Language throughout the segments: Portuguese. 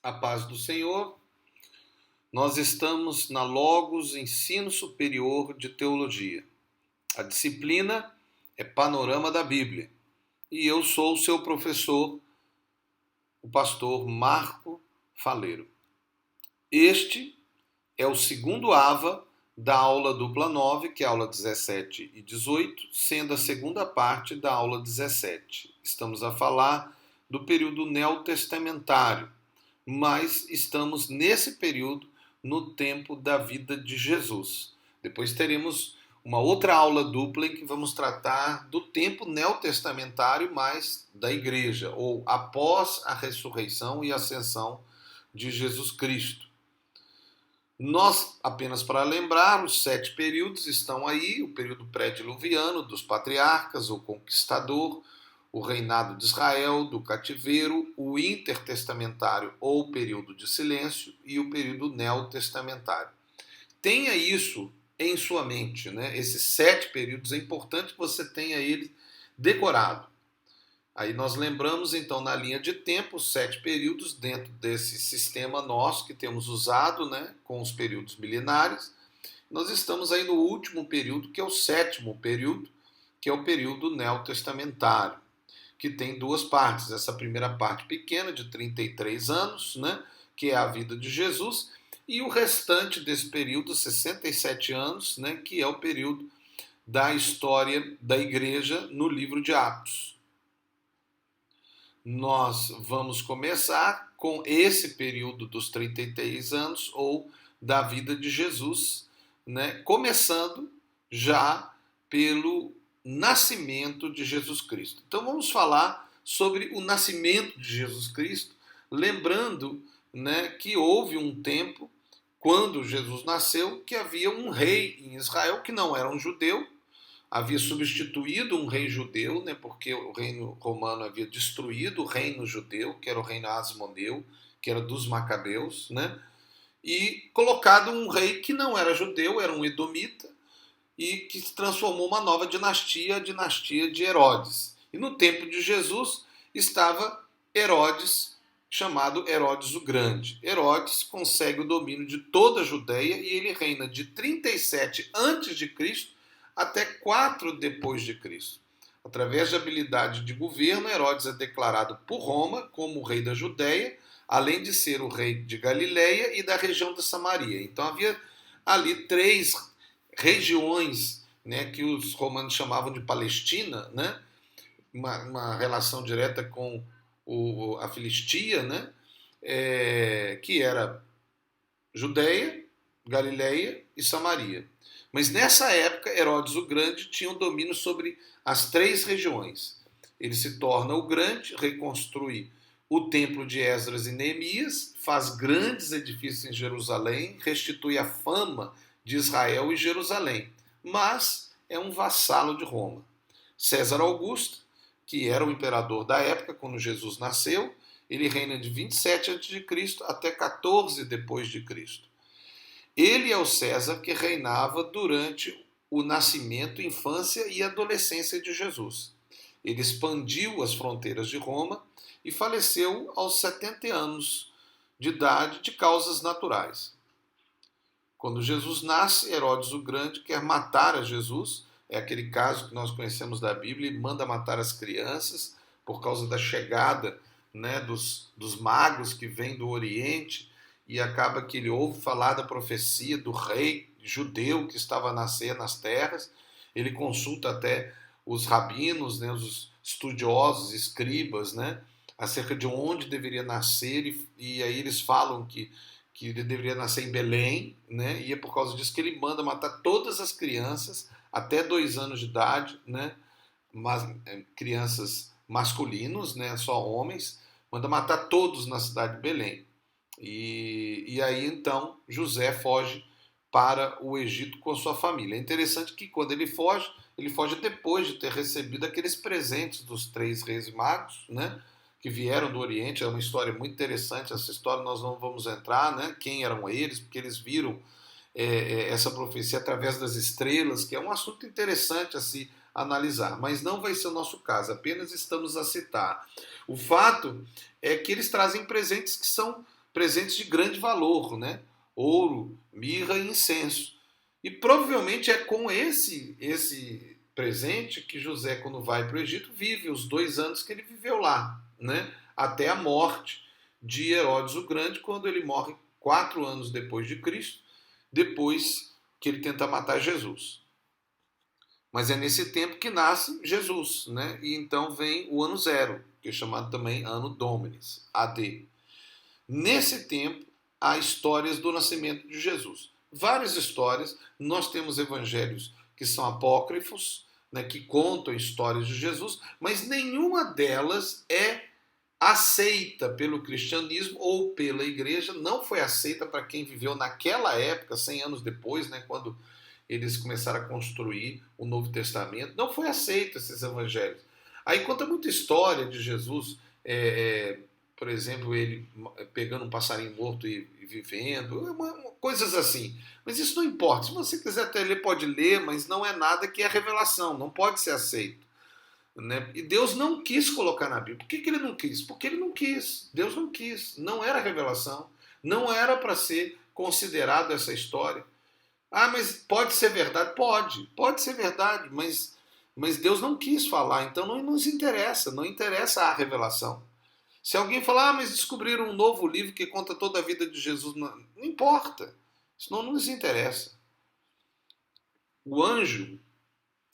A paz do Senhor. Nós estamos na Logos Ensino Superior de Teologia. A disciplina é Panorama da Bíblia. E eu sou o seu professor, o pastor Marco Faleiro. Este é o segundo AVA da aula dupla 9, que é a aula 17 e 18, sendo a segunda parte da aula 17. Estamos a falar do período neotestamentário, mas estamos nesse período no tempo da vida de Jesus. Depois teremos uma outra aula dupla em que vamos tratar do tempo neotestamentário, mais da igreja, ou após a ressurreição e ascensão de Jesus Cristo. Nós, apenas para lembrar, os 7 períodos estão aí: o período pré-diluviano, dos patriarcas, o conquistador, o reinado de Israel, do cativeiro, o intertestamentário ou período de silêncio e o período neotestamentário. Tenha isso em sua mente, né? Esses 7 períodos, é importante que você tenha ele decorado. Aí nós lembramos então na linha de tempo os 7 períodos dentro desse sistema nosso que temos usado, né, com os períodos milenares. Nós estamos aí no último período, que é o 7º período, que é o período neotestamentário, que tem 2 partes. Essa primeira parte pequena, de 33 anos, né, que é a vida de Jesus, e o restante desse período, 67 anos, né, que é o período da história da igreja no livro de Atos. Nós vamos começar com esse período dos 33 anos, ou da vida de Jesus, né, começando já pelo nascimento de Jesus Cristo. Então vamos falar sobre o nascimento de Jesus Cristo, lembrando, né, que houve um tempo, quando Jesus nasceu, que havia um rei em Israel que não era um judeu, havia substituído um rei judeu, né, porque o reino romano havia destruído o reino judeu, que era o reino Asmoneu, que era dos Macabeus, né, e colocado um rei que não era judeu, era um edomita, e que se transformou uma nova dinastia, a dinastia de Herodes. E no tempo de Jesus estava Herodes, chamado Herodes o Grande. Herodes consegue o domínio de toda a Judéia e ele reina de 37 a.C. até 4 depois de Cristo. Através de habilidade de governo, Herodes é declarado por Roma como o rei da Judéia, além de ser o rei de Galileia e da região de Samaria. Então havia ali 3 regiões, né, que os romanos chamavam de Palestina, né, uma relação direta com a Filistia, né, que era Judéia, Galileia e Samaria. Mas nessa época, Herodes o Grande tinha o domínio sobre as 3 regiões. Ele se torna o Grande, reconstrui o templo de Esdras e Neemias, faz grandes edifícios em Jerusalém, restitui a fama de Israel e Jerusalém, mas é um vassalo de Roma. César Augusto, que era o imperador da época, quando Jesus nasceu, ele reina de 27 a.C. até 14 depois de Cristo. Ele é o César que reinava durante o nascimento, infância e adolescência de Jesus. Ele expandiu as fronteiras de Roma e faleceu aos 70 anos de idade de causas naturais. Quando Jesus nasce, Herodes o Grande quer matar a Jesus. É aquele caso que nós conhecemos da Bíblia, e manda matar as crianças por causa da chegada, né, dos magos que vêm do Oriente, e acaba que ele ouve falar da profecia do rei judeu que estava a nascer nas terras. Ele consulta até os rabinos, né, os estudiosos, escribas, né, acerca de onde deveria nascer, e aí eles falam que ele deveria nascer em Belém, né, e é por causa disso que ele manda matar todas as crianças até 2 anos de idade, né, crianças masculinos, né, só homens, manda matar todos na cidade de Belém. E aí então José foge para o Egito com sua família. É interessante que quando ele foge depois de ter recebido aqueles presentes dos 3 reis magos, né, que vieram do Oriente. É uma história muito interessante. Essa história nós não vamos entrar, né, quem eram eles, porque eles viram essa profecia através das estrelas, que é um assunto interessante a se analisar, mas não vai ser o nosso caso, apenas estamos a citar. O fato é que eles trazem presentes que são presentes de grande valor, né? Ouro, mirra e incenso. E provavelmente é com esse presente que José, quando vai para o Egito, vive os 2 anos que ele viveu lá, né? Até a morte de Herodes o Grande, quando ele morre 4 anos depois de Cristo, depois que ele tenta matar Jesus. Mas é nesse tempo que nasce Jesus, né? E então vem o ano zero, que é chamado também ano Dominis, AD. Nesse tempo, há histórias do nascimento de Jesus. Várias histórias. Nós temos evangelhos que são apócrifos, né, que contam histórias de Jesus, mas nenhuma delas é aceita pelo cristianismo ou pela igreja, não foi aceita para quem viveu naquela época, 100 anos depois, né, quando eles começaram a construir o Novo Testamento, não foi aceito esses evangelhos. Aí conta muita história de Jesus, por exemplo, ele pegando um passarinho morto e vivendo, coisas assim. Mas isso não importa. Se você quiser até ler, pode ler, mas não é nada que é revelação, não pode ser aceito. Né? E Deus não quis colocar na Bíblia. Por que ele não quis? Porque ele não quis. Deus não quis. Não era revelação. Não era para ser considerado essa história. Ah, mas pode ser verdade? Pode ser verdade, mas Deus não quis falar, então não nos interessa, não interessa a revelação. Se alguém falar, mas descobriram um novo livro que conta toda a vida de Jesus, não importa, isso não nos interessa. O anjo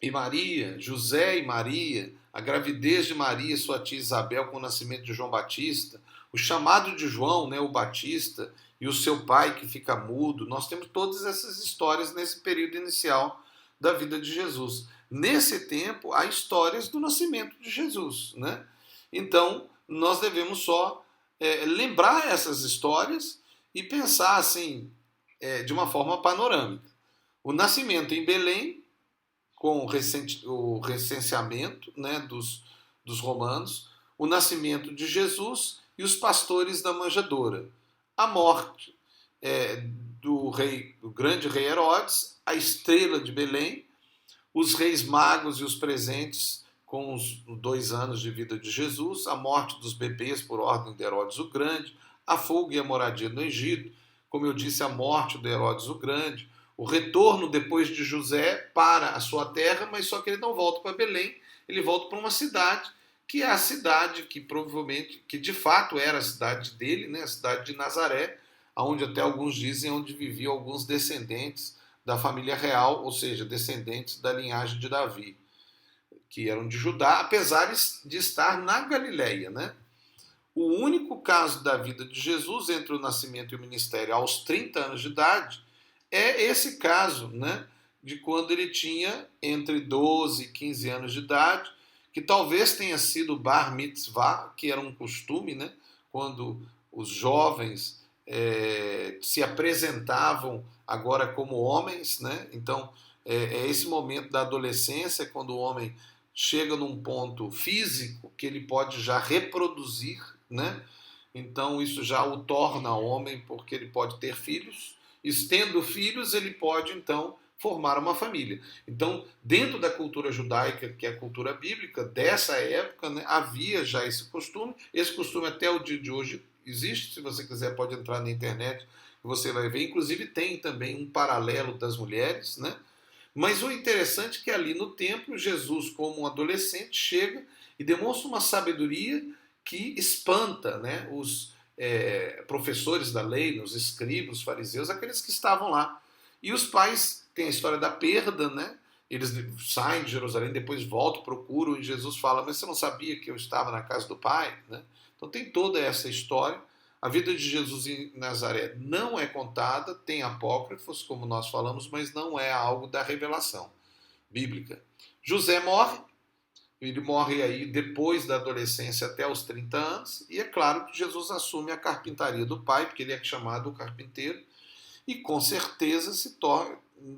e Maria, José e Maria, a gravidez de Maria, sua tia Isabel com o nascimento de João Batista, o chamado de João, né, o Batista, e o seu pai que fica mudo. Nós temos todas essas histórias nesse período inicial da vida de Jesus. Nesse tempo, há histórias do nascimento de Jesus, né? Então, nós devemos só lembrar essas histórias e pensar assim, de uma forma panorâmica. O nascimento em Belém, com o recenseamento, né, dos romanos, o nascimento de Jesus e os pastores da manjedoura. A morte do grande rei Herodes, a estrela de Belém, os reis magos e os presentes com os 2 anos de vida de Jesus, a morte dos bebês por ordem de Herodes o Grande, a fuga e a moradia no Egito, como eu disse, a morte de Herodes o Grande, o retorno depois de José para a sua terra, mas só que ele não volta para Belém, ele volta para uma cidade, que é a cidade que provavelmente, que de fato era a cidade dele, né, a cidade de Nazaré, onde até alguns dizem onde viviam alguns descendentes da família real, ou seja, descendentes da linhagem de Davi, que eram de Judá, apesar de estar na Galileia, né? O único caso da vida de Jesus entre o nascimento e o ministério aos 30 anos de idade é esse caso, né, de quando ele tinha entre 12 e 15 anos de idade, que talvez tenha sido o bar mitzvah, que era um costume, né, quando os jovens se apresentavam agora como homens, né? Então é esse momento da adolescência, quando o homem chega num ponto físico que ele pode já reproduzir, né? Então isso já o torna homem, porque ele pode ter filhos, e tendo filhos ele pode então formar uma família. Então, dentro da cultura judaica, que é a cultura bíblica, dessa época, né, havia já esse costume até o dia de hoje existe, se você quiser pode entrar na internet, você vai ver, inclusive tem também um paralelo das mulheres, né? Mas o interessante é que ali no templo, Jesus, como um adolescente, chega e demonstra uma sabedoria que espanta, né, os professores da lei, os escribas, os fariseus, aqueles que estavam lá. E os pais têm a história da perda, né? Eles saem de Jerusalém, depois voltam, procuram, e Jesus fala, mas você não sabia que eu estava na casa do Pai? Né? Então tem toda essa história. A vida de Jesus em Nazaré não é contada, tem apócrifos, como nós falamos, mas não é algo da revelação bíblica. José morre, ele morre aí depois da adolescência até os 30 anos, e é claro que Jesus assume a carpintaria do pai, porque ele é chamado o carpinteiro, e com certeza se torna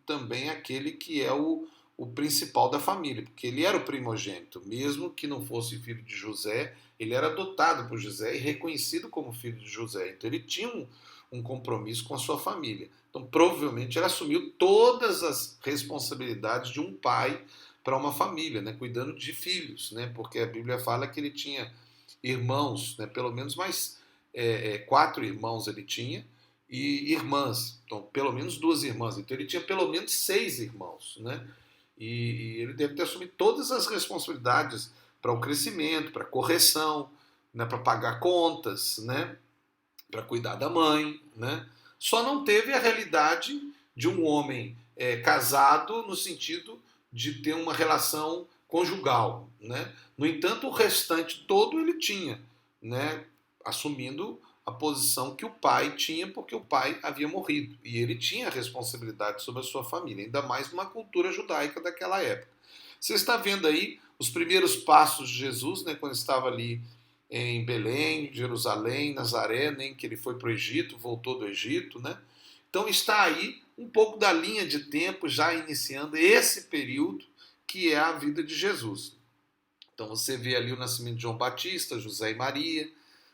também aquele que é o principal da família, porque ele era o primogênito, mesmo que não fosse filho de José, ele era adotado por José e reconhecido como filho de José, então ele tinha um compromisso com a sua família. Então provavelmente ele assumiu todas as responsabilidades de um pai para uma família, né, cuidando de filhos, né, porque a Bíblia fala que ele tinha irmãos, né, pelo menos mais 4 irmãos ele tinha, e irmãs, então pelo menos 2 irmãs, então ele tinha pelo menos 6 irmãos, né? E ele deve ter assumido todas as responsabilidades para o crescimento, para a correção, né, para pagar contas, né, para cuidar da mãe, né? Só não teve a realidade de um homem casado no sentido de ter uma relação conjugal, né? No entanto, o restante todo ele tinha, né, assumindo a posição que o pai tinha, porque o pai havia morrido e ele tinha a responsabilidade sobre a sua família, ainda mais numa cultura judaica daquela época. Você está vendo aí os primeiros passos de Jesus, né, quando estava ali em Belém, Jerusalém, Nazaré, nem que ele foi para o Egito, voltou do Egito, né? Então está aí um pouco da linha de tempo já iniciando esse período que é a vida de Jesus. Então você vê ali o nascimento de João Batista, José e Maria,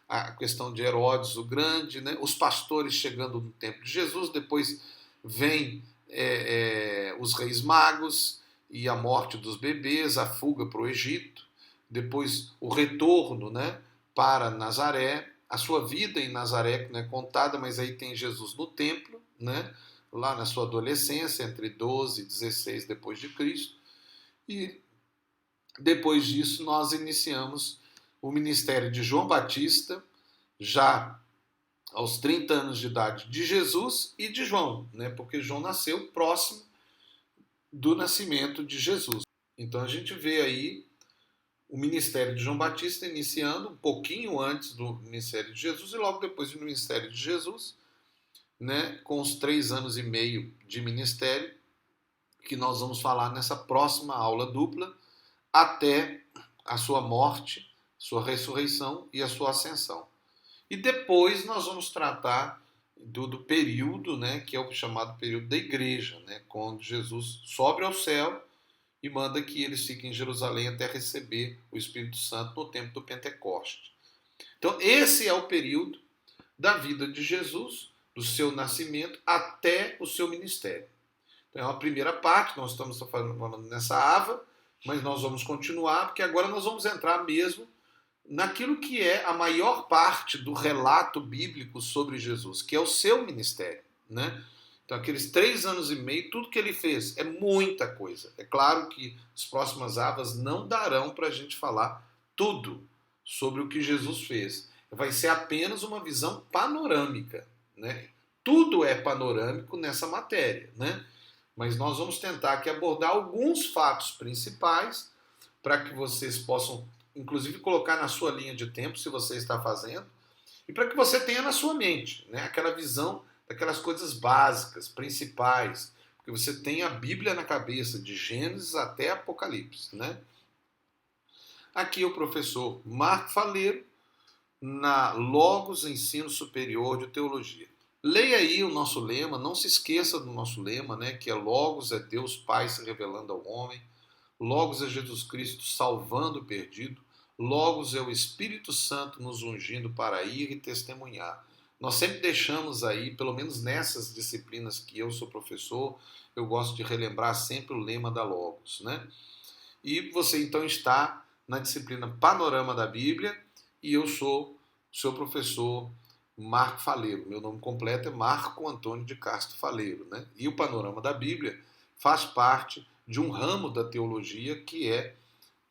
a questão de Herodes o Grande, né? Os pastores chegando no tempo de Jesus, depois vem os reis magos e a morte dos bebês, a fuga para o Egito, depois o retorno, né, para Nazaré, a sua vida em Nazaré, que não é contada, mas aí tem Jesus no templo, né, lá na sua adolescência, entre 12 e 16 depois de Cristo, e depois disso nós iniciamos o ministério de João Batista, já aos 30 anos de idade de Jesus e de João, né? Porque João nasceu próximo do nascimento de Jesus. Então a gente vê aí o ministério de João Batista iniciando um pouquinho antes do ministério de Jesus e logo depois do ministério de Jesus, né? Com os 3 anos e meio de ministério, que nós vamos falar nessa próxima aula dupla, até a sua morte, sua ressurreição e a sua ascensão. E depois nós vamos tratar do período, né, que é o chamado período da igreja, né, quando Jesus sobe ao céu e manda que eles fiquem em Jerusalém até receber o Espírito Santo no tempo do Pentecoste. Então esse é o período da vida de Jesus, do seu nascimento até o seu ministério. Então é uma primeira parte, nós estamos falando nessa ava, mas nós vamos continuar, porque agora nós vamos entrar mesmo naquilo que é a maior parte do relato bíblico sobre Jesus, que é o seu ministério, né? Então, aqueles 3 anos e meio, tudo que ele fez é muita coisa. É claro que as próximas avas não darão para a gente falar tudo sobre o que Jesus fez. Vai ser apenas uma visão panorâmica, né? Tudo é panorâmico nessa matéria, né? Mas nós vamos tentar aqui abordar alguns fatos principais para que vocês possam inclusive colocar na sua linha de tempo, se você está fazendo, e para que você tenha na sua mente, né, aquela visão daquelas coisas básicas, principais, porque você tem a Bíblia na cabeça, de Gênesis até Apocalipse, né? Aqui é o professor Marco Faleiro, na Logos Ensino Superior de Teologia. Leia aí o nosso lema, não se esqueça do nosso lema, né, que é Logos é Deus Pai se revelando ao homem, Logos é Jesus Cristo salvando o perdido. Logos é o Espírito Santo nos ungindo para ir e testemunhar. Nós sempre deixamos aí, pelo menos nessas disciplinas que eu sou professor, eu gosto de relembrar sempre o lema da Logos, né? E você então está na disciplina Panorama da Bíblia e eu sou seu professor Marco Faleiro. Meu nome completo é Marco Antônio de Castro Faleiro, né? E o Panorama da Bíblia faz parte de um ramo da teologia que é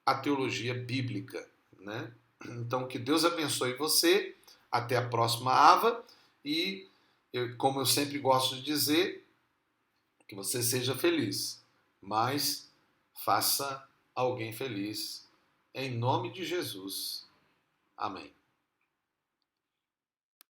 a teologia bíblica, né? Então que Deus abençoe você, até a próxima ava e como eu sempre gosto de dizer, que você seja feliz, mas faça alguém feliz em nome de Jesus. Amém.